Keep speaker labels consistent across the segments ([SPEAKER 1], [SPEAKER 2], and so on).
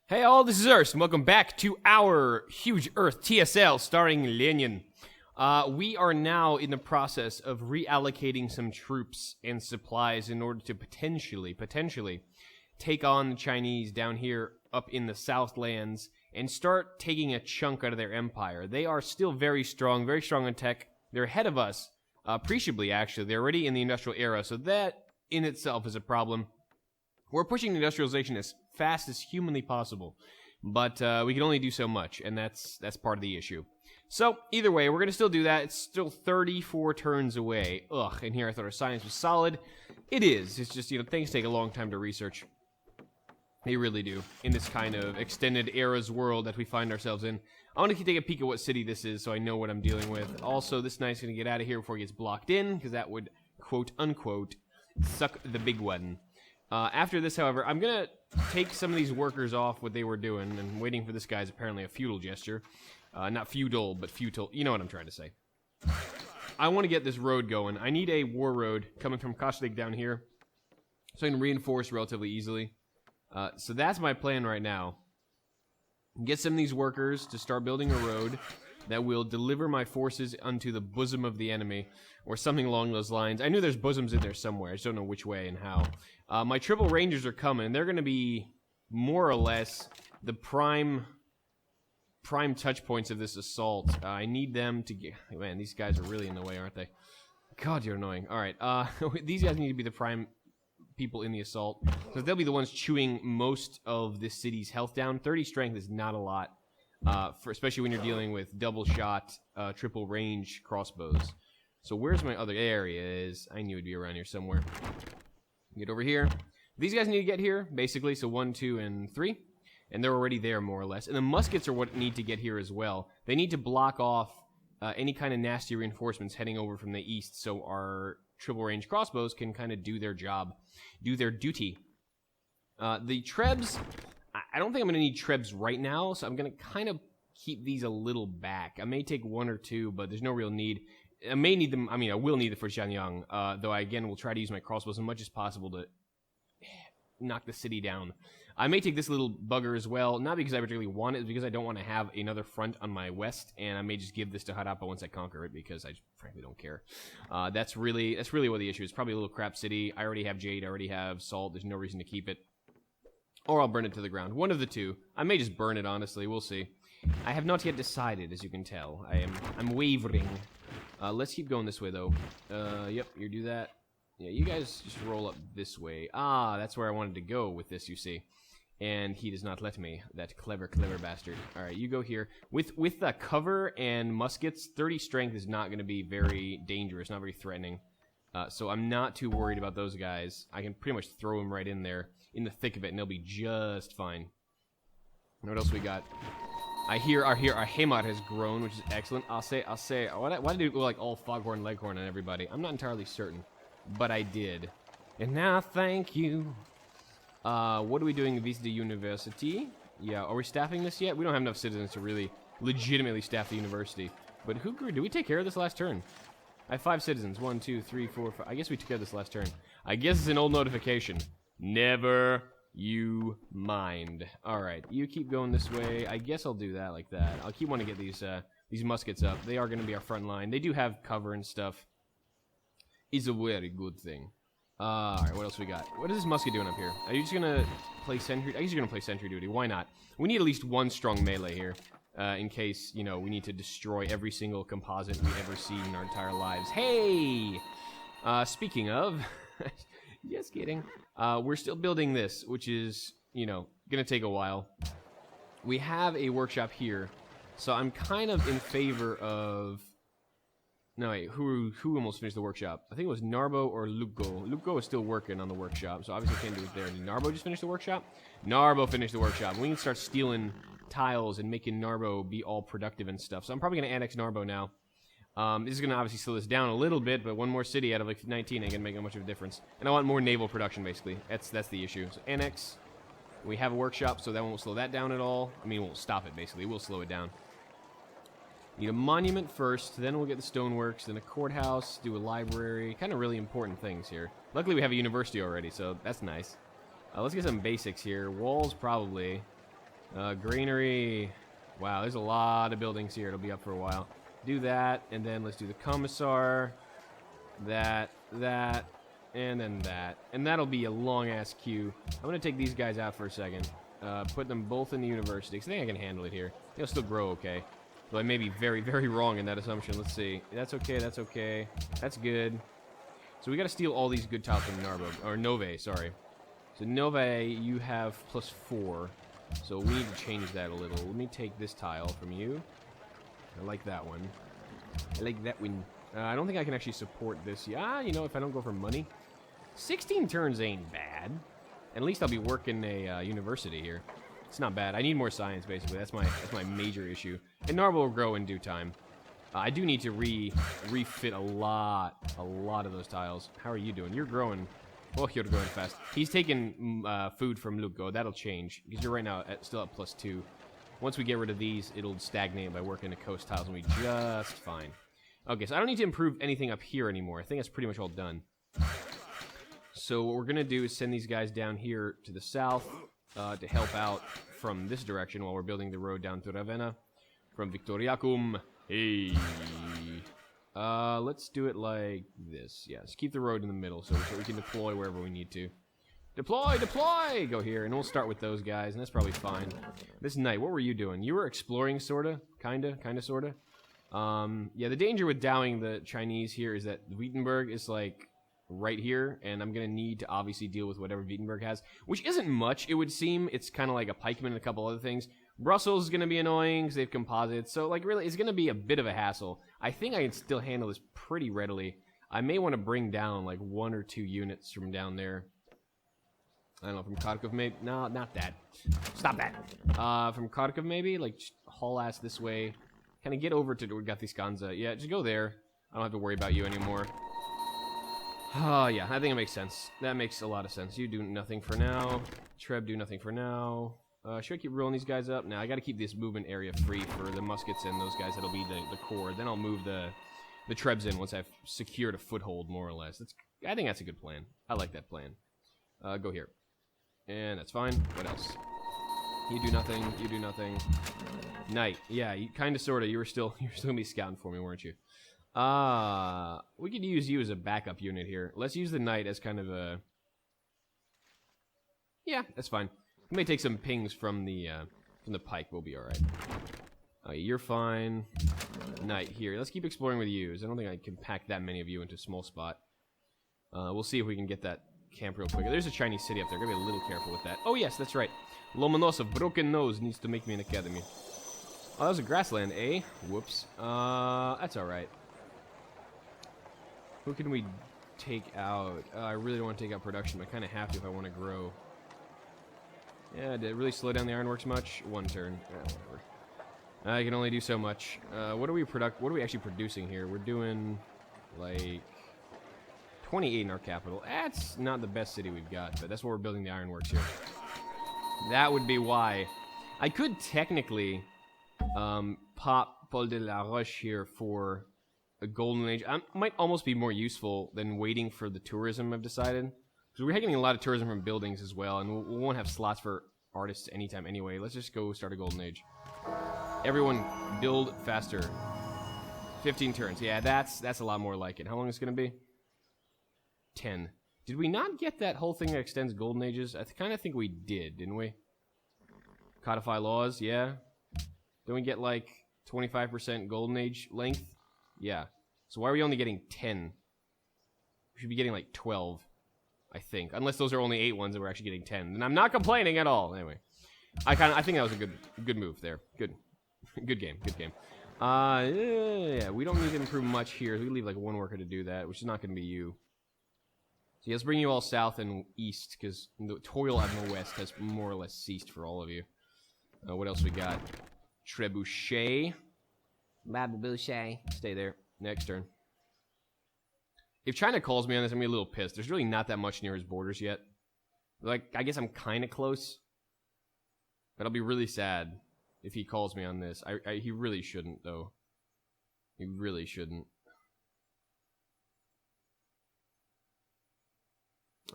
[SPEAKER 1] Hey all, this is Earth, and welcome back to our Huge Earth TSL starring Lenin. We are now in the process of reallocating some troops and supplies in order to potentially take on the Chinese down here up in the Southlands and start taking a chunk out of their empire. They are still very strong in tech. They're ahead of us, appreciably actually. They're already in the industrial era, so that in itself is a problem. We're pushing industrialization as fast as humanly possible, but we can only do so much, and that's part of the issue. So, either way, we're going to still do that. It's still 34 turns away. Ugh, and here I thought our science was solid. It is. It's just, things take a long time to research. They really do, in this kind of extended eras world that we find ourselves in. I want to take a peek at what city this is so I know what I'm dealing with. Also, this knight's going to get out of here before he gets blocked in, because that would, quote-unquote, suck the big one. After this, however, I'm going to take some of these workers off what they were doing, and waiting for this guy's apparently a feudal gesture. Not feudal, but futile. You know what I'm trying to say. I want to get this road going. I need a war road coming from Kashlik down here, so I can reinforce relatively easily. So that's my plan right now. Get some of these workers to start building a road that will deliver my forces unto the bosom of the enemy, or something along those lines. I knew there's bosoms in there somewhere. I just don't know which way and how. My triple rangers are coming. They're going to be more or less the prime touch points of this assault. I need them to get... Man, these guys are really in the way, aren't they? God, you're annoying. All right, these guys need to be the prime people in the assault, because they'll be the ones chewing most of this city's health down. 30 strength is not a lot. Especially when you're dealing with double shot, triple range crossbows. So where's my other areas? I knew it'd be around here somewhere. Get over here. These guys need to get here, basically, so 1, 2, and 3. And they're already there, more or less. And the muskets are what need to get here as well. They need to block off any kind of nasty reinforcements heading over from the east, so our triple range crossbows can kind of do their job, do their duty. The trebs... I don't think I'm going to need trebs right now, so I'm going to kind of keep these a little back. I may take 1 or 2, but there's no real need. I may need them, I will need it for Xianyang, though I, again, will try to use my crossbows as much as possible to knock the city down. I may take this little bugger as well, not because I particularly want it, it's because I don't want to have another front on my west, and I may just give this to Harappa once I conquer it, because I frankly don't care. That's really what the issue is. Probably a little crap city. I already have jade, I already have salt, there's no reason to keep it. Or I'll burn it to the ground. One of the two. I may just burn it, honestly. We'll see. I have not yet decided, as you can tell. I'm wavering. Let's keep going this way, though. Yep, you do that. Yeah, you guys just roll up this way. Ah, that's where I wanted to go with this, you see. And he does not let me. That clever bastard. Alright, you go here. With the cover and muskets, 30 strength is not going to be very dangerous, not very threatening. So I'm not too worried about those guys. I can pretty much throw them right in there, in the thick of it, and they'll be just fine. And what else we got? I hear our Heimat has grown, which is excellent. I'll say. Why did it go like all Foghorn Leghorn on everybody? I'm not entirely certain, but I did. And now, thank you. What are we doing at the university? Yeah, are we staffing this yet? We don't have enough citizens to really legitimately staff the university. But who grew? Did we take care of this last turn? I have 5 citizens. 1, 2, 3, 4, 5. I guess we took care of this last turn. I guess it's an old notification. Never you mind. Alright, you keep going this way. I guess I'll do that like that. I'll keep wanting to get these muskets up. They are going to be our front line. They do have cover and stuff. It's a very good thing. Alright, what else we got? What is this musket doing up here? Are you just going to play sentry? I guess you're going to play sentry duty. Why not? We need at least 1 strong melee here. In case, we need to destroy every single composite we ever see in our entire lives. Hey! Speaking of... Just kidding. We're still building this, which is, gonna take a while. We have a workshop here, so I'm kind of in favor of... No, wait, who almost finished the workshop? I think it was Narbo or Lugo. Lugo is still working on the workshop, so obviously can't do it there. Did Narbo just finish the workshop? Narbo finished the workshop. We can start stealing tiles and making Narbo be all productive and stuff. So I'm probably going to annex Narbo now. This is going to obviously slow this down a little bit, but 1 more city out of like 19 ain't going to make much of a difference. And I want more naval production, basically. That's the issue. So annex. We have a workshop, so that won't slow that down at all. I mean, it won't stop it, basically. We'll slow it down. Need a monument first, then we'll get the stoneworks, then a courthouse, do a library. Kind of really important things here. Luckily, we have a university already, so that's nice. Let's get some basics here. Walls, probably. Greenery. Wow, there's a lot of buildings here. It'll be up for a while. Do that, and then let's do the commissar. That, and then that. And that'll be a long-ass queue. I'm going to take these guys out for a second. Put them both in the university, because I think I can handle it here. They'll still grow okay. Though I may be very, very wrong in that assumption. Let's see. That's okay, that's okay. That's good. So we got to steal all these good tiles from Narbo, or Nove, sorry. So Nove, you have +4. So we need to change that a little. Let me take this tile from you. I like that one. I like that one. I don't think I can actually support this. Yeah, you know, if I don't go for money. 16 turns ain't bad. At least I'll be working a university here. It's not bad. I need more science, basically. That's my major issue. And Narbo will grow in due time. I do need to refit a lot of those tiles. How are you doing? You're growing. Oh, you're growing fast. He's taking food from Lugo. That'll change, because you're right now still at +2. Once we get rid of these, it'll stagnate by working the coast tiles, and we just fine. Okay, so I don't need to improve anything up here anymore. I think that's pretty much all done. So what we're going to do is send these guys down here to the south to help out from this direction while we're building the road down to Ravenna from Victoriacum. Hey. Let's do it like this. Yeah, let's keep the road in the middle so we can deploy wherever we need to. Deploy, deploy! Go here, and we'll start with those guys, and that's probably fine. This knight, what were you doing? You were exploring, sorta? Kinda, sorta? Yeah, the danger with dowing the Chinese here is that Wittenberg is, like, right here, and I'm gonna need to obviously deal with whatever Wittenberg has, which isn't much, it would seem. It's kind of like a pikeman and a couple other things. Brussels is gonna be annoying, because they have composites, so, like, really, it's gonna be a bit of a hassle. I think I can still handle this pretty readily. I may want to bring down, like, 1 or 2 units from down there. I don't know, from Kharkov maybe? No, not that. Stop that. From Kharkov maybe? Like, just haul ass this way. Kind of get over to Gatiskanza. Yeah, just go there. I don't have to worry about you anymore. Oh, yeah, I think it makes sense. That makes a lot of sense. You do nothing for now. Treb, do nothing for now. Should I keep rolling these guys up? Now, I got to keep this movement area free for the muskets and those guys. That'll be the core. Then I'll move the Trebs in once I've secured a foothold, more or less. I think that's a good plan. I like that plan. Go here. And that's fine. What else? You do nothing. You do nothing. Knight. Yeah, you kind of, sort of. You were still gonna be scouting for me, weren't you? We could use you as a backup unit here. Let's use the knight as kind of a. Yeah, that's fine. We may take some pings from the pike. We'll be all right. You're fine. Knight here. Let's keep exploring with yous. I don't think I can pack that many of you into a small spot. We'll see if we can get that camp real quick. There's a Chinese city up there. Gotta be a little careful with that. Oh yes, that's right. Lomonosov, broken nose, needs to make me an academy. Oh, that was a grassland, eh? Whoops. That's alright. Who can we take out? I really don't want to take out production, but I kind of have to if I want to grow. Yeah, did it really slow down the ironworks much? 1 turn. Whatever. I can only do so much. What are we actually producing here? We're doing, like, 28 in our capital. That's not the best city we've got, but that's where we're building the ironworks here. That would be why. I could technically pop Paul de la Roche here for a golden age. Might almost be more useful than waiting for the tourism, I've decided. Because we're getting a lot of tourism from buildings as well, and we won't have slots for artists anytime anyway. Let's just go start a golden age. Everyone, build faster. 15 turns. Yeah, that's a lot more like it. How long is it going to be? 10. Did we not get that whole thing that extends golden ages? I kind of think we did, didn't we? Codify laws, yeah. Don't we get like 25% golden age length? Yeah. So why are we only getting 10? We should be getting like 12, I think. Unless those are only 8 ones and we're actually getting 10. And I'm not complaining at all. Anyway. I think that was a good move there. Good. Good game. Yeah, we don't need to improve much here. We leave like 1 worker to do that, which is not going to be you. So yeah, let's bring you all south and east, because the toil out in the west has more or less ceased for all of you. What else we got? Trebuchet. Babuchet. Stay there. Next turn. If China calls me on this, I'm going to be a little pissed. There's really not that much near his borders yet. Like, I guess I'm kind of close. But I'll be really sad if he calls me on this. He really shouldn't, though. He really shouldn't.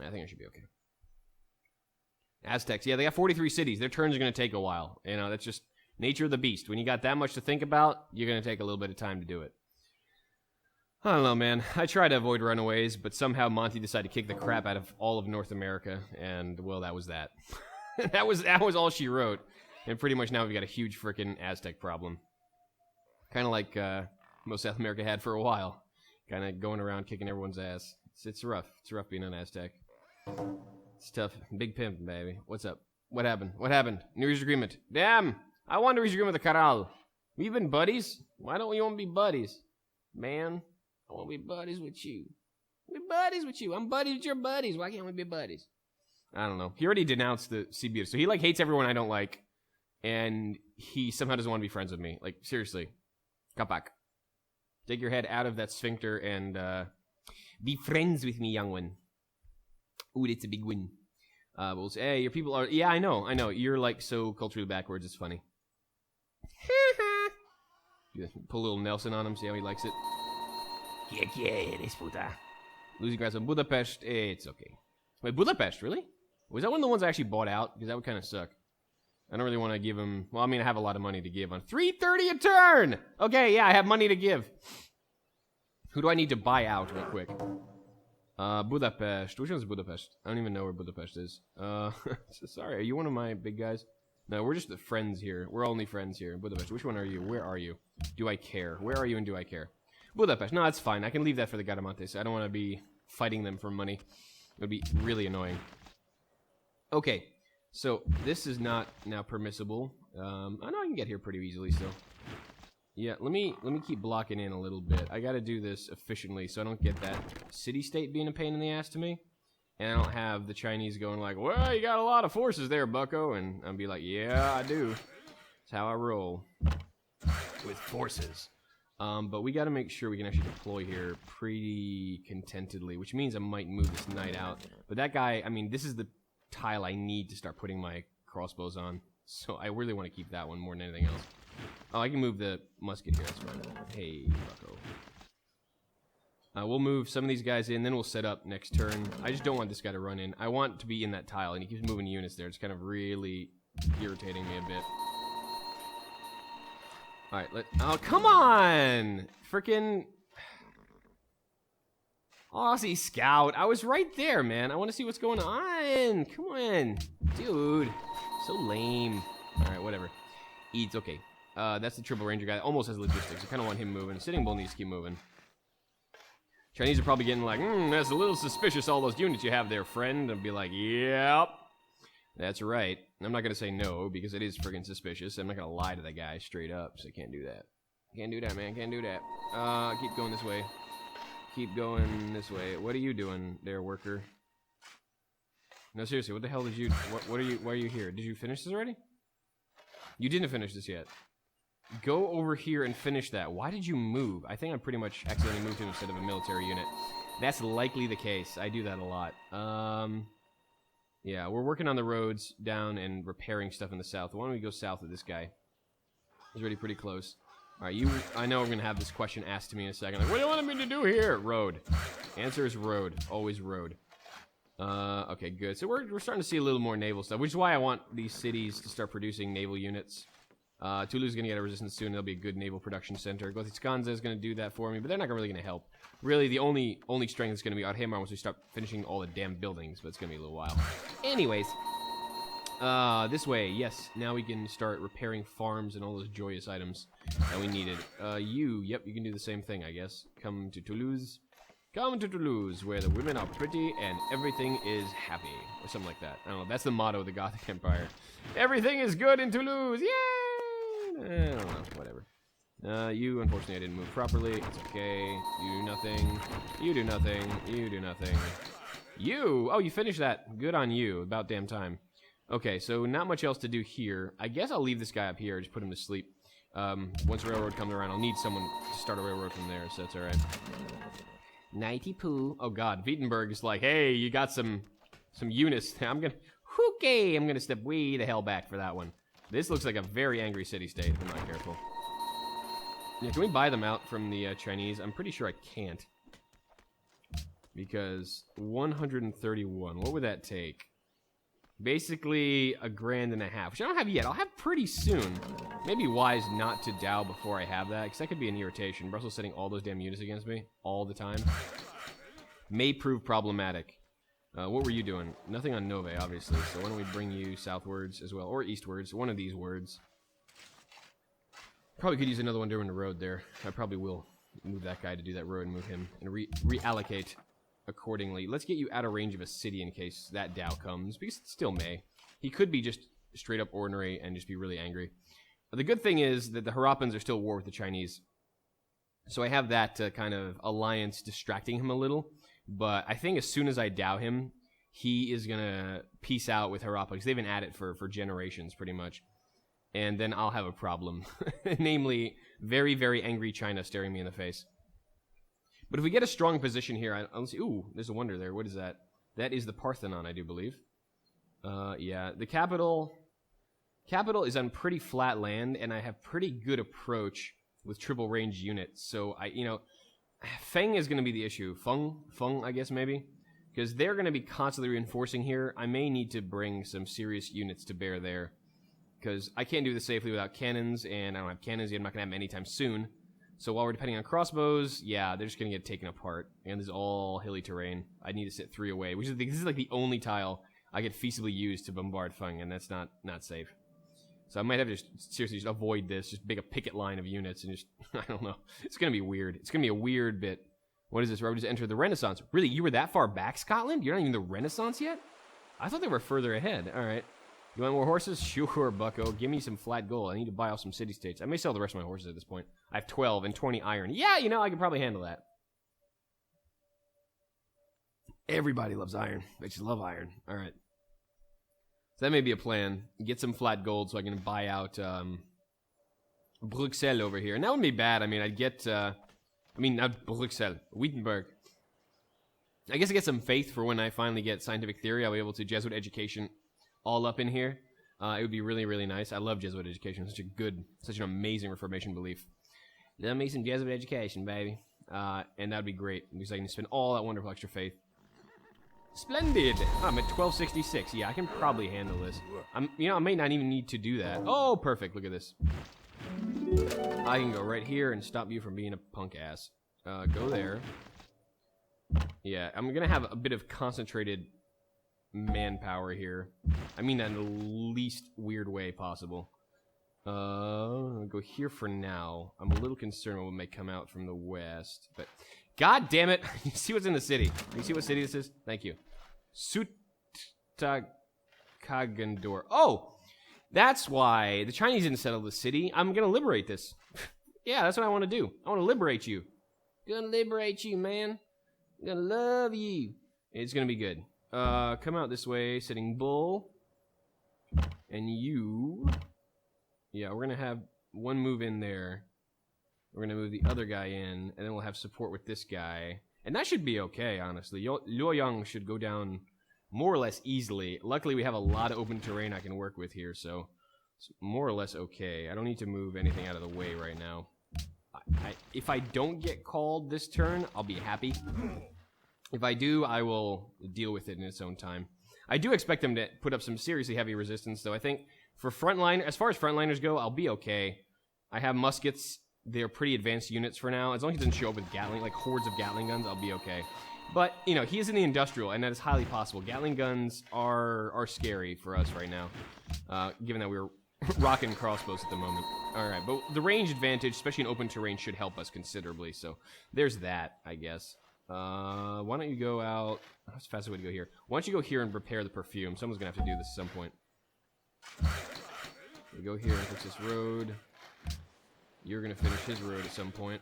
[SPEAKER 1] I think I should be okay. Aztecs, yeah, they got 43 cities. Their turns are going to take a while. You know, that's just nature of the beast. When you got that much to think about, you're going to take a little bit of time to do it. I don't know, man. I try to avoid runaways, but somehow Monty decided to kick the crap out of all of North America, and, well, that was that. that was all she wrote. And pretty much now we've got a huge freaking Aztec problem. Kind of like most South America had for a while. Kind of going around kicking everyone's ass. It's rough. It's rough being an Aztec. It's tough. Big pimp, baby. What's up? What happened? What happened? New Year's agreement. Damn! I want to reach agreement with the Caral. We've been buddies? Why don't we want to be buddies? Man, I want to be buddies with you. Be buddies with you. I'm buddies with your buddies. Why can't we be buddies? I don't know. He already denounced the CBU. So he, like, hates everyone I don't like. And he somehow doesn't want to be friends with me. Like, seriously. Kapak. Take your head out of that sphincter and be friends with me, young one. Ooh, that's a big win. But we'll say, hey, your people are... Yeah, I know. You're, like, so culturally backwards, it's funny. Pull a little Nelson on him, see how he likes it. Losing grasp on Budapest, it's okay. Wait, Budapest, really? Was that one of the ones I actually bought out? Because that would kind of suck. I don't really want to give him... Well, I mean, I have a lot of money to give on... 330 a turn! Okay, yeah, I have money to give. Who do I need to buy out real quick? Budapest. Which one's Budapest? I don't even know where Budapest is. Sorry, are you one of my big guys? No, we're just the friends here. We're only friends here. Budapest. Which one are you? Where are you? Do I care? Where are you and do I care? Budapest. No, that's fine. I can leave that for the Garamantes. I don't want to be fighting them for money. It would be really annoying. Okay, so this is not now permissible. I know I can get here pretty easily still. Yeah, let me keep blocking in a little bit. I gotta do this efficiently so I don't get that city-state being a pain in the ass to me. And I don't have the Chinese going like, well, you got a lot of forces there, bucko. And I'll be like, yeah, I do. That's how I roll. With forces. But we gotta make sure we can actually deploy here pretty contentedly, which means I might move this knight out. But that guy, I mean, this is the tile I need to start putting my crossbows on. So I really want to keep that one more than anything else. Oh, I can move the musket here, that's fine. Hey, bucko. We'll move some of these guys in, then we'll set up next turn. I just don't want this guy to run in. I want to be in that tile, and he keeps moving units there. It's kind of really irritating me a bit. Alright, oh, come on! Frickin' Aussie Scout. I was right there, man. I want to see what's going on. Come on. Dude. So lame. Alright, whatever. It's okay. That's the Triple Ranger guy. Almost has logistics. I kind of want him moving. Sitting Bull needs to keep moving. Chinese are probably getting like, that's a little suspicious, all those units you have there, friend. And be like, yep. That's right. I'm not going to say no, because it is friggin' suspicious. I'm not going to lie to that guy straight up, so I can't do that. Can't do that, man. Can't do that. Keep going this way. Keep going this way. What are you doing there, worker? No, seriously, what the hell did you... What are you... Why are you here? Did you finish this already? You didn't finish this yet. Go over here and finish that. Why did you move? I think I pretty much accidentally moved him instead of a military unit. That's likely the case. I do that a lot. Yeah, we're working on the roads down and repairing stuff in the south. Why don't we go south of this guy? He's already pretty close. Alright, I know we're going to have this question asked to me in a second. Like, what do you want me to do here? Road. Answer is road. Always road. Okay, good. So we're starting to see a little more naval stuff, which is why I want these cities to start producing naval units. Toulouse is going to get a resistance soon. There'll be a good naval production center. Gothitskanza is going to do that for me, but they're not really going to help. Really, the only strength that's going to be out here once we start finishing all the damn buildings, but it's going to be a little while. Anyways, this way, yes. Now we can start repairing farms and all those joyous items that we needed. Yep, you can do the same thing, I guess. Come to Toulouse. Come to Toulouse, where the women are pretty and everything is happy. Or something like that. I don't know, that's the motto of the Gothic Empire. Everything is good in Toulouse, yay! I don't know, whatever. You, unfortunately, I didn't move properly. It's okay. You do nothing. You do nothing. You do nothing. You! Oh, you finished that. Good on you. About damn time. Okay, so not much else to do here. I guess I'll leave this guy up here. Just put him to sleep. Once the railroad comes around, I'll need someone to start a railroad from there, so that's alright. Nighty poo. Oh god, Wittenberg is like, hey, you got some units. I'm gonna step way the hell back for that one. This looks like a very angry city-state if I'm not careful. Yeah, can we buy them out from the Chinese? I'm pretty sure I can't. Because 131, what would that take? Basically, $1.5 grand, which I don't have yet. I'll have pretty soon. Maybe wise not to Dow before I have that, because that could be an irritation. Brussels setting all those damn units against me all the time. May prove problematic. What were you doing? Nothing on Nove, obviously, so why don't we bring you southwards as well, or eastwards, one of these words. Probably could use another one during the road there. I probably will move that guy to do that road and move him and reallocate accordingly. Let's get you out of range of a city in case that Dow comes, because it still may. He could be just straight up ordinary and just be really angry. The good thing is that the Harappans are still at war with the Chinese. So I have that kind of alliance distracting him a little. But I think as soon as I Dow him, he is going to peace out with Harappa, because they've been at it for generations pretty much. And then I'll have a problem. Namely, very, very angry China staring me in the face. But if we get a strong position here, I'll see. Ooh, there's a wonder there. What is that? That is the Parthenon, I do believe. Yeah, the capital is on pretty flat land, and I have pretty good approach with triple range units. So Feng is going to be the issue. Feng, I guess maybe, because they're going to be constantly reinforcing here. I may need to bring some serious units to bear there, because I can't do this safely without cannons, and I don't have cannons yet. I'm not going to have them anytime soon. So while we're depending on crossbows, yeah, they're just going to get taken apart. And this is all hilly terrain. I need to sit 3 away, which is this is like the only tile I could feasibly use to bombard Feng, and that's not safe. So I might have to seriously just avoid this, just make a picket line of units, and just, I don't know. It's going to be weird. It's going to be a weird bit. What is this? Where we just entered the Renaissance. Really? You were that far back, Scotland? You're not even the Renaissance yet? I thought they were further ahead. All right. You want more horses? Sure, bucko. Give me some flat gold. I need to buy off some city-states. I may sell the rest of my horses at this point. I have 12 and 20 iron. Yeah, I can probably handle that. Everybody loves iron. I just love iron. All right. So that may be a plan. Get some flat gold so I can buy out Bruxelles over here. And that wouldn't be bad. I mean, I'd get... not Bruxelles. Wittenberg. I guess I get some faith for when I finally get scientific theory. I'll be able to Jesuit education all up in here. It would be really, really nice. I love Jesuit education. Such an amazing Reformation belief. Let me some Jesuit education, baby. And that'd be great, because I can spend all that wonderful extra faith. Splendid! I'm at 1266. Yeah, I can probably handle this. I may not even need to do that. Oh, perfect. Look at this. I can go right here and stop you from being a punk ass. Go there. Yeah, I'm gonna have a bit of concentrated manpower here. I mean that in the least weird way possible. I'll go here for now. I'm a little concerned what may come out from the west, but god damn it! You see what's in the city? You see what city this is? Thank you. Sutakagendor. Oh! That's why the Chinese didn't settle the city. I'm gonna liberate this. Yeah, that's what I want to do. I want to liberate you. Gonna liberate you, man. Gonna love you. It's gonna be good. Come out this way, sitting bull. And you... Yeah, we're gonna have one move in there. We're gonna move the other guy in, and then we'll have support with this guy. And that should be okay, honestly. Luoyang should go down more or less easily. Luckily, we have a lot of open terrain I can work with here, so it's more or less okay. I don't need to move anything out of the way right now. If I don't get called this turn, I'll be happy. If I do, I will deal with it in its own time. I do expect them to put up some seriously heavy resistance, though. I think for frontline, as far as frontliners go, I'll be okay. I have muskets. They're pretty advanced units for now. As long as he doesn't show up with Gatling, like hordes of Gatling guns, I'll be okay. But, he is in the industrial, and that is highly possible. Gatling guns are scary for us right now, given that we're rocking crossbows at the moment. All right, but the range advantage, especially in open terrain, should help us considerably. So there's that, I guess. Why don't you go out... What's the fastest way to go here? Why don't you go here and prepare the perfume? Someone's going to have to do this at some point. We go here and fix this road. You're going to finish his road at some point.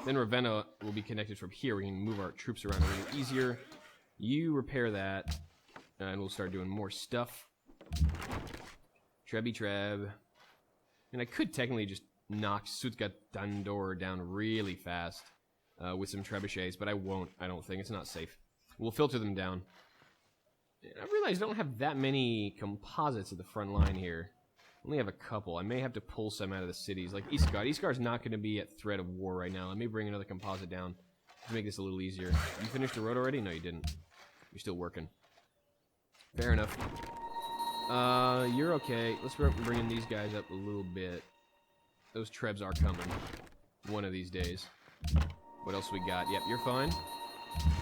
[SPEAKER 1] Then Ravenna will be connected from here. We can move our troops around a little easier. You repair that, and we'll start doing more stuff. Trebby Treb. And I could technically just knock Sutka Dandor down really fast with some trebuchets, but I won't, I don't think. It's not safe. We'll filter them down. And I realize I don't have that many composites at the front line here. I only have a couple. I may have to pull some out of the cities, like Isgard. Isgard's not going to be at threat of war right now. I may bring another composite down to make this a little easier. You finished the road already? No, you didn't. You're still working. Fair enough. You're okay. Let's start bringing these guys up a little bit. Those trebs are coming one of these days. What else we got? Yep, you're fine.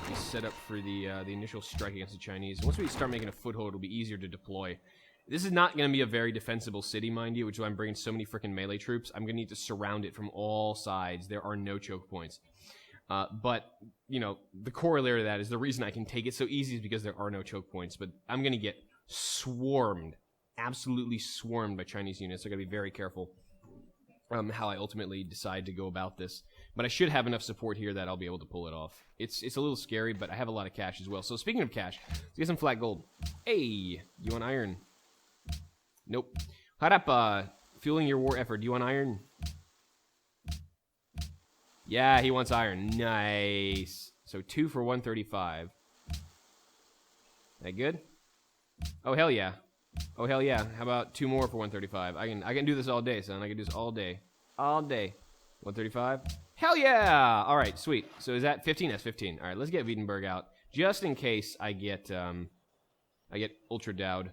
[SPEAKER 1] We set up for the initial strike against the Chinese. Once we start making a foothold, it'll be easier to deploy. This is not going to be a very defensible city, mind you, which is why I'm bringing so many freaking melee troops. I'm going to need to surround it from all sides. There are no choke points. But, you know, the corollary of that is the reason I can take it so easy is because there are no choke points. But I'm going to get swarmed, absolutely swarmed by Chinese units. So I got to be very careful how I ultimately decide to go about this. But I should have enough support here that I'll be able to pull it off. It's a little scary, but I have a lot of cash as well. So speaking of cash, let's get some flat gold. Hey, you want iron? Nope. Harappa, fueling your war effort. Do you want iron? Yeah, he wants iron. Nice. So 2 for 135. That good? Oh, hell yeah. Oh, hell yeah. How about 2 more for 135? I can do this all day, son. I can do this all day. All day. 135? Hell yeah! All right, sweet. So is that 15? That's 15. All right, let's get Wittenberg out. Just in case I get ultra dowed.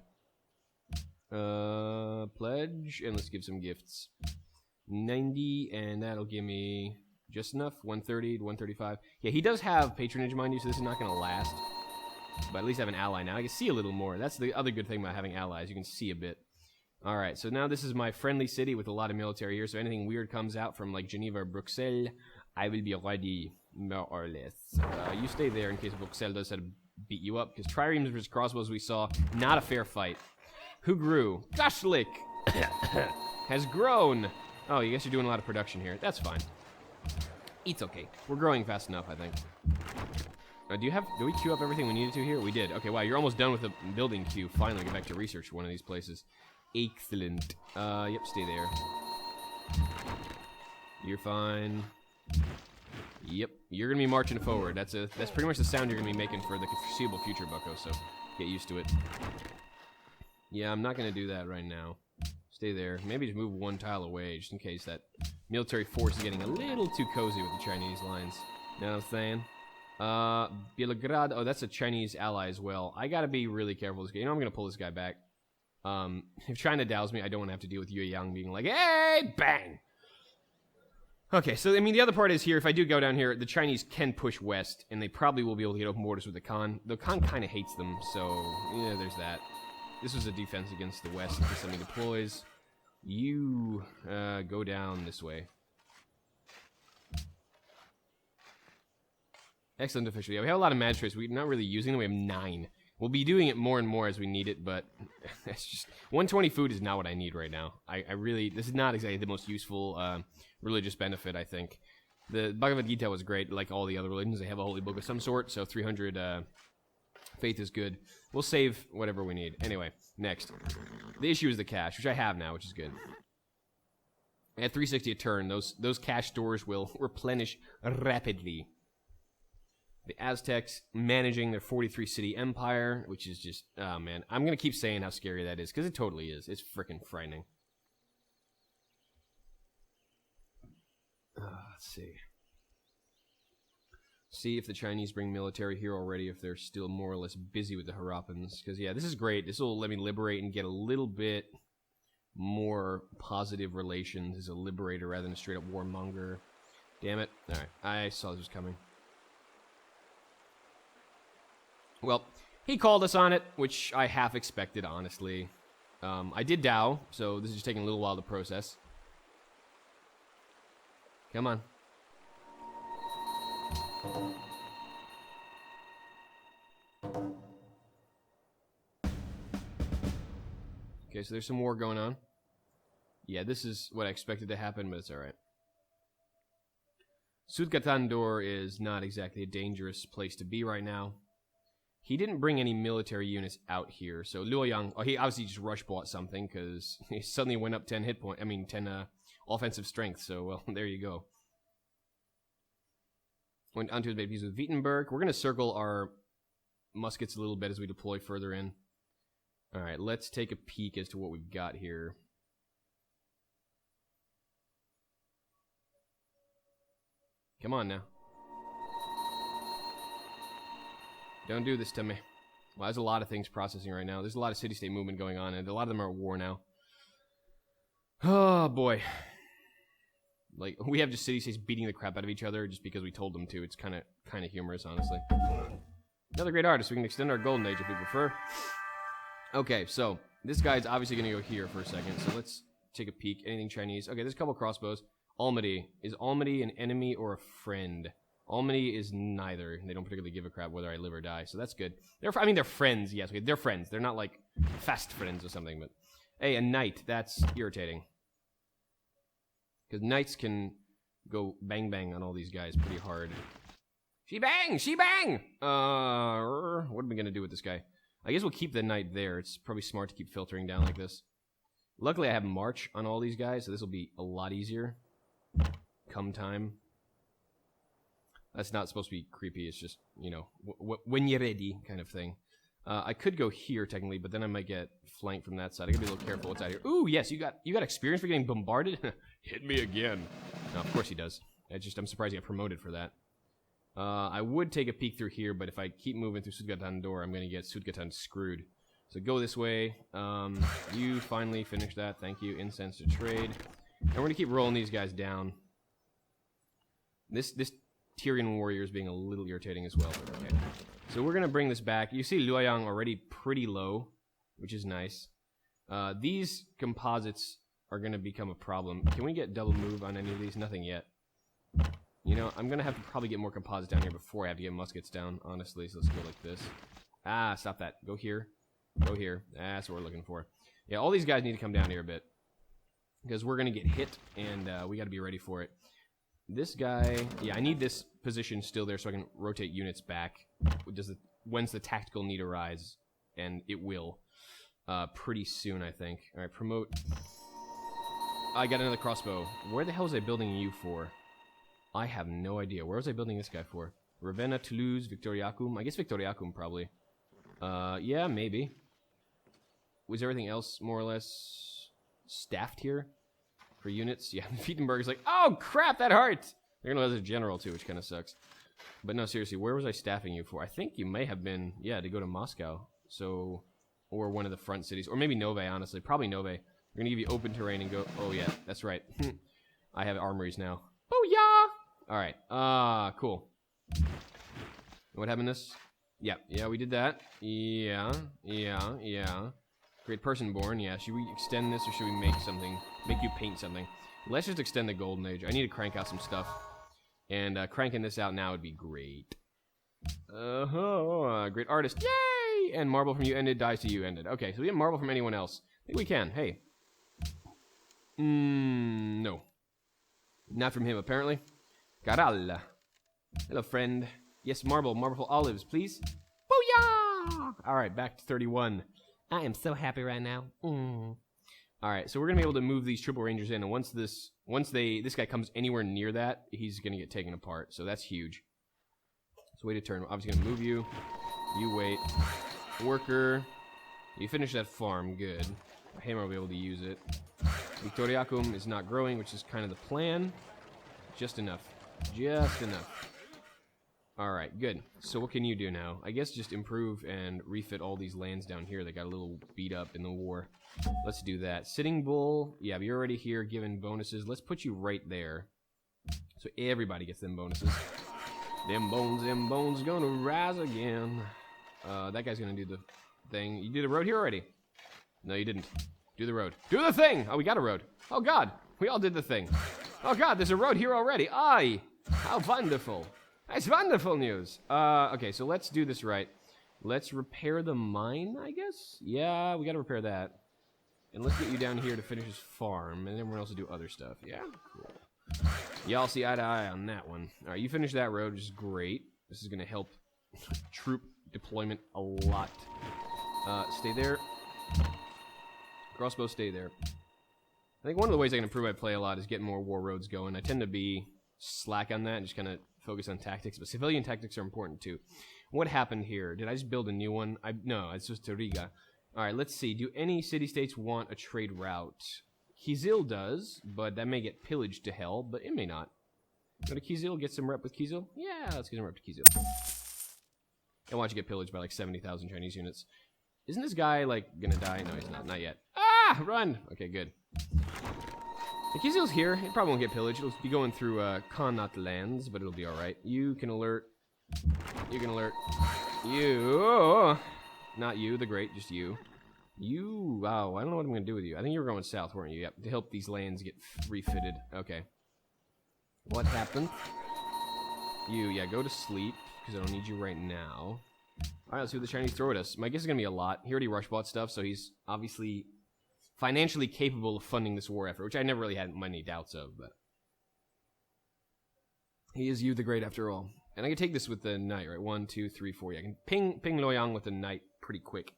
[SPEAKER 1] Pledge, and let's give some gifts. 90, and that'll give me just enough. 130 to 135. Yeah, he does have patronage, mind you, so this is not going to last. But at least I have an ally now. I can see a little more. That's the other good thing about having allies. You can see a bit. All right, so now this is my friendly city with a lot of military here. So anything weird comes out from like Geneva or Bruxelles, I will be ready, more or less. You stay there in case Bruxelles does have to beat you up. Because triremes versus crossbows we saw, not a fair fight. Who grew? Gashlik has grown. Oh, I guess you're doing a lot of production here. That's fine. It's okay. We're growing fast enough, I think. Do we queue up everything we needed to here? We did. Okay, wow, you're almost done with the building queue. Finally, get back to research for one of these places. Excellent. Yep, stay there. You're fine. Yep, you're gonna be marching forward. That's pretty much the sound you're gonna be making for the foreseeable future, Bucko, so get used to it. Yeah, I'm not gonna do that right now. Stay there. Maybe just move one tile away, just in case that military force is getting a little too cozy with the Chinese lines. You know what I'm saying? Belgrad. Oh, that's a Chinese ally as well. I gotta be really careful with this guy. You know, I'm gonna pull this guy back. If China dows me, I don't want to have to deal with Yue Yang being like, hey, bang! Okay, so, I mean, the other part is here, if I do go down here, the Chinese can push west, and they probably will be able to get open borders with the Khan. The Khan kind of hates them, so, yeah, there's that. This was a defense against the west until somebody deploys. You, go down this way. Excellent official. Yeah, we have a lot of magistrates. We're not really using them. We have 9. We'll be doing it more and more as we need it, but it's just 120 food is not what I need right now. I really, this is not exactly the most useful religious benefit, I think. The Bhagavad Gita was great, like all the other religions. They have a holy book of some sort, so 300 faith is good. We'll save whatever we need. Anyway, next. The issue is the cash, which I have now, which is good. At 360 a turn, those cash stores will replenish rapidly. The Aztecs managing their 43-city empire, which is just, oh man. I'm going to keep saying how scary that is, because it totally is. It's freaking frightening. Let's see. See if the Chinese bring military here already, if they're still more or less busy with the Harappans. Because, yeah, this is great. This will let me liberate and get a little bit more positive relations as a liberator rather than a straight-up warmonger. Damn it. All right, I saw this was coming. Well, he called us on it, which I half expected, honestly. I did Dow, so this is just taking a little while to process. Come on. Okay, so there's some war going on. Yeah, this is what I expected to happen, but it's alright. Sudgatandor is not exactly a dangerous place to be right now. He didn't bring any military units out here, so Luoyang, oh, he obviously just rush bought something, because he suddenly went up 10 hit point, 10 offensive strength, so, well, there you go. Went onto his babies with Wittenberg. We're going to circle our muskets a little bit as we deploy further in. Alright, let's take a peek as to what we've got here. Come on now. Don't do this to me. Well, there's a lot of things processing right now. There's a lot of city-state movement going on, and a lot of them are at war now. Oh, boy. Like, we have just city-states beating the crap out of each other just because we told them to. It's kind of humorous, honestly. Another great artist. We can extend our golden age if we prefer. Okay, so this guy's obviously going to go here for a second. So let's take a peek. Anything Chinese? Okay, there's a couple crossbows. Almaty. Is Almaty an enemy or a friend? Almaty is neither. They don't particularly give a crap whether I live or die, so that's good. They're friends, yes. Okay, they're friends. They're not, like, fast friends or something, but... Hey, a knight. That's irritating. Because knights can go bang-bang on all these guys pretty hard. She-bang! She-bang! What are we going to do with this guy? I guess we'll keep the knight there. It's probably smart to keep filtering down like this. Luckily, I have March on all these guys, so this will be a lot easier. Come time. That's not supposed to be creepy. It's just, you know, when you're ready kind of thing. I could go here, technically, but then I might get flanked from that side. I gotta be a little careful what's out here. Ooh, yes, you got experience for getting bombarded? Hit me again. No, of course he does. I'm surprised he got promoted for that. I would take a peek through here, but if I keep moving through Sudgatan door, I'm gonna get Sudgatan screwed. So go this way. You finally finished that. Thank you. Incense to trade. And we're gonna keep rolling these guys down. This Tyrian warrior is being a little irritating as well. Okay. So we're gonna bring this back. You see Luoyang already pretty low, which is nice. These composites are gonna become a problem. Can we get double move on any of these? Nothing yet. You know, I'm gonna have to probably get more composites down here before I have to get muskets down, honestly. So let's go like this. Ah, stop that. Go here. Go here. That's what we're looking for. Yeah, all these guys need to come down here a bit. Because we're going to get hit, and we got to be ready for it. This guy... Yeah, I need this position still there so I can rotate units back. When's the tactical need arise? And it will. Pretty soon, I think. Alright, promote. I got another crossbow. Where the hell was I building you for? I have no idea. Where was I building this guy for? Ravenna, Toulouse, Victoriacum? I guess Victoriacum, probably. Yeah, maybe. Was everything else more or less staffed here? For units? Yeah, Wittenberg's like, oh crap, that hurts! They're gonna let us a general too, which kind of sucks. But no, seriously, where was I staffing you for? I think you may have been, yeah, to go to Moscow. So, or one of the front cities. Or maybe Nove, honestly. Probably Nove. We're gonna give you open terrain and go, oh yeah, that's right. I have armories now. Booyah! Alright, cool. What happened this? Yeah, we did that. Yeah. Great person born, yeah. Should we extend this or should we make something? Make you paint something. Let's just extend the golden age. I need to crank out some stuff. And cranking this out now would be great. Great artist. Yay! And marble from you ended, dies to you ended. Okay, so we get marble from anyone else. I think we can. Hey. No. Not from him, apparently. Caral. Hello, friend. Yes, marble for olives, please. Booyah! Alright, back to 31. I am so happy right now. Alright, so we're gonna be able to move these triple rangers in, and once this guy comes anywhere near that, he's gonna get taken apart. So that's huge. So wait a turn. We're obviously gonna move you. You wait. Worker. You finish that farm, good. Hammer will be able to use it. Victoriacum is not growing, which is kind of the plan. Just enough. Just enough. Alright, good. So what can you do now? I guess just improve and refit all these lands down here that got a little beat up in the war. Let's do that. Sitting Bull, yeah, you're already here given bonuses. Let's put you right there. So everybody gets them bonuses. Them bones gonna rise again. That guy's gonna do the thing. You did the road here already? No, you didn't. Do the road. Do the thing! Oh, we got a road. Oh god, we all did the thing. Oh god, there's a road here already. Aye! How wonderful. That's wonderful news. Okay, so let's do this right. Let's repair the mine, I guess? Yeah, we gotta repair that. And let's get you down here to finish his farm, and then we're also do other stuff. Yeah, cool. Y'all see eye to eye on that one. Alright, you finish that road, which is great. This is gonna help troop deployment a lot. Stay there. Crossbow, stay there. I think one of the ways I can improve my play a lot is getting more war roads going. I tend to be slack on that and just kind of focus on tactics, but civilian tactics are important too. What happened here? Did I just build a new one? No, it's just to Riga. Alright, let's see. Do any city-states want a trade route? Kizil does, but that may get pillaged to hell, but it may not. Go to Kizil, get some rep with Kizil? Yeah, let's get some rep to Kizil. And watch you get pillaged by like 70,000 Chinese units. Isn't this guy like gonna die? No, he's not. Not yet. Ah! Run! Okay, good. Kizil's here. It probably won't get pillaged. It'll be going through Connaught lands, but it'll be alright. You can alert. You can alert. You. Not you, the great, just you. You. Wow, I don't know what I'm gonna do with you. I think you were going south, weren't you? Yep, to help these lands get refitted. Okay. What happened? You, yeah, go to sleep, because I don't need you right now. Alright, let's see what the Chinese throw at us. My guess is gonna be a lot. He already rush bought stuff, so he's obviously financially capable of funding this war effort, which I never really had many doubts of, but he is you the great after all. And I can take this with the knight, right? 1, 2, 3, 4. Yeah, I can ping Luoyang with the knight pretty quick.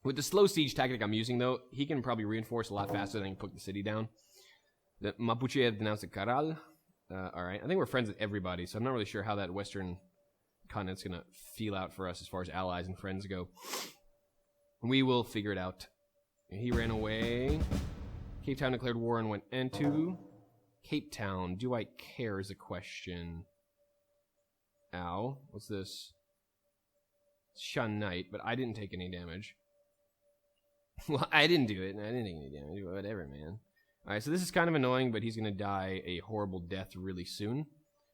[SPEAKER 1] With the slow siege tactic I'm using, though, he can probably reinforce a lot faster than I can put the city down. The Mapuche have denounced the Caral. Alright, I think we're friends with everybody, so I'm not really sure how that western continent's gonna feel out for us as far as allies and friends go. We will figure it out. He ran away. Cape Town declared war and went into Cape Town. Do I care is a question. Ow. What's this? Shun Knight, but I didn't take any damage. Well, I didn't do it, and I didn't take any damage. Whatever, man. Alright, so this is kind of annoying, but he's going to die a horrible death really soon.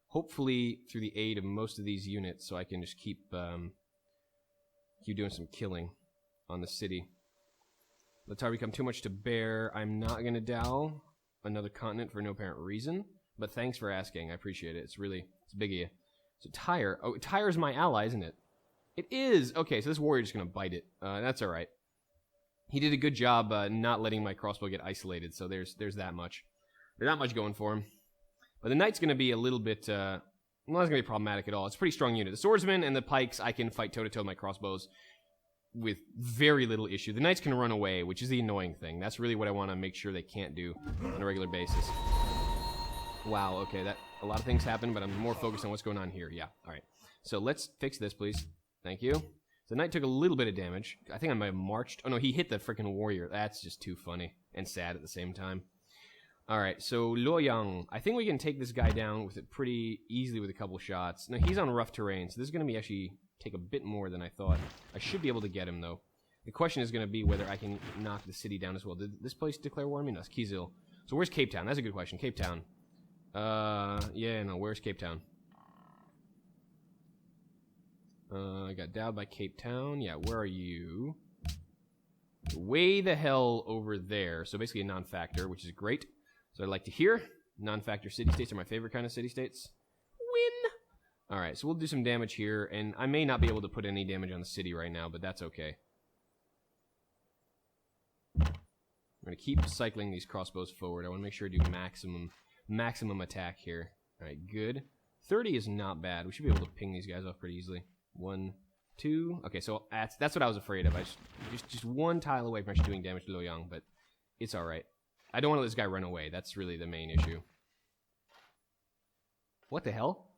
[SPEAKER 1] Hopefully through the aid of most of these units, so I can just keep doing some killing on the city. Let's not become too much to bear. I'm not going to dow another continent for no apparent reason, but thanks for asking. I appreciate it. It's big of you. So Tyre. Oh, Tyre's my ally, isn't it? It is. Okay, so this warrior's just going to bite it. That's all right. He did a good job not letting my crossbow get isolated, so there's that much. There's not much going for him. But the knight's going to be a little bit, well, it's going to be problematic at all. It's a pretty strong unit. The swordsmen and the pikes, I can fight toe-to-toe with my crossbows with very little issue. The knights can run away, which is the annoying thing. That's really what I want to make sure they can't do on a regular basis. Wow, okay, a lot of things happen, but I'm more focused on what's going on here. Yeah, all right. So let's fix this, please. Thank you. So the knight took a little bit of damage. I think I might have marched. Oh, no, he hit the freaking warrior. That's just too funny and sad at the same time. All right, so Luoyang. I think we can take this guy down with it pretty easily with a couple shots. Now, he's on rough terrain, so this is going to be actually take a bit more than I thought. I should be able to get him, though. The question is going to be whether I can knock the city down as well. Did this place declare war on me? No, it's Kizil. So where's Cape Town? That's a good question. Cape Town. Yeah, no, where's Cape Town? I got dowed by Cape Town. Yeah, where are you? Way the hell over there. So basically a non-factor, which is great. So I'd like to hear. Non-factor city-states are my favorite kind of city-states. Win! Alright, so we'll do some damage here, and I may not be able to put any damage on the city right now, but that's okay. I'm going to keep cycling these crossbows forward. I want to make sure I do maximum attack here. Alright, good. 30 is not bad. We should be able to ping these guys off pretty easily. 1, 2. Okay, so that's what I was afraid of. I just one tile away from actually doing damage to Luoyang, but it's alright. I don't want to let this guy run away. That's really the main issue. What the hell?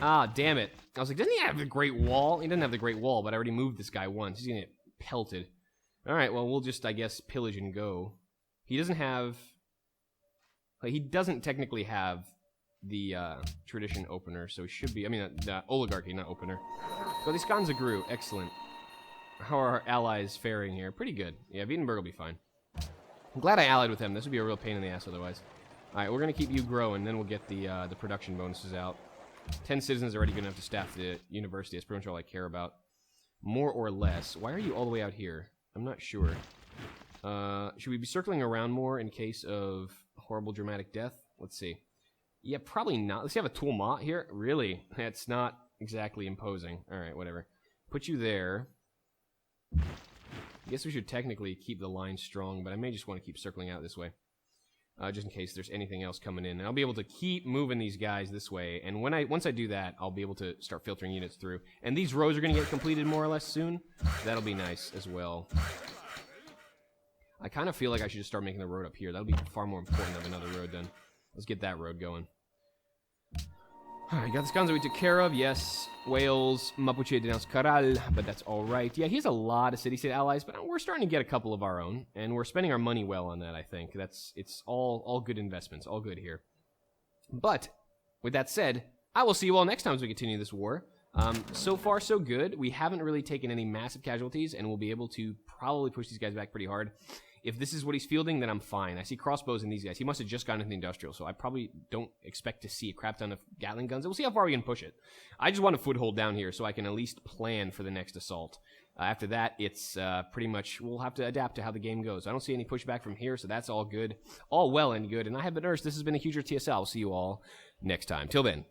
[SPEAKER 1] Ah, damn it. I was like, doesn't he have the Great Wall? He doesn't have the Great Wall, but I already moved this guy once. He's gonna get pelted. Alright, well, we'll just, I guess, pillage and go. He doesn't have... Like, he doesn't technically have the tradition opener, so he should be... I mean, the oligarchy, not opener. So these Ganza grew. Excellent. How are our allies faring here? Pretty good. Yeah, Wittenberg will be fine. I'm glad I allied with him. This would be a real pain in the ass otherwise. Alright, we're going to keep you growing, then we'll get the production bonuses out. 10 citizens are already going to have to staff the university. That's pretty much all I care about. More or less. Why are you all the way out here? I'm not sure. Should we be circling around more in case of horrible dramatic death? Let's see. Yeah, probably not. Let's see, have a Tulmat here. Really? That's not exactly imposing. Alright, whatever. Put you there. I guess we should technically keep the line strong, but I may just want to keep circling out this way. Just in case there's anything else coming in. And I'll be able to keep moving these guys this way, and once I do that, I'll be able to start filtering units through. And these roads are going to get completed more or less soon. That'll be nice as well. I kind of feel like I should just start making the road up here. That'll be far more important than another road then. Let's get that road going. Alright, got the Skanza we took care of. Yes, Wales, Mapuche denounced Caral, but that's alright. Yeah, he has a lot of city-state allies, but we're starting to get a couple of our own, and we're spending our money well on that, I think. It's all good investments, all good here. But with that said, I will see you all next time as we continue this war. So far, so good. We haven't really taken any massive casualties, and we'll be able to probably push these guys back pretty hard. If this is what he's fielding, then I'm fine. I see crossbows in these guys. He must have just gotten into the industrial, so I probably don't expect to see a crap ton of Gatling guns. We'll see how far we can push it. I just want a foothold down here so I can at least plan for the next assault. After that, it's pretty much, we'll have to adapt to how the game goes. I don't see any pushback from here, so that's all good. All well and good. And I have been Urs. This has been a huger TSL. I'll see you all next time. Till then.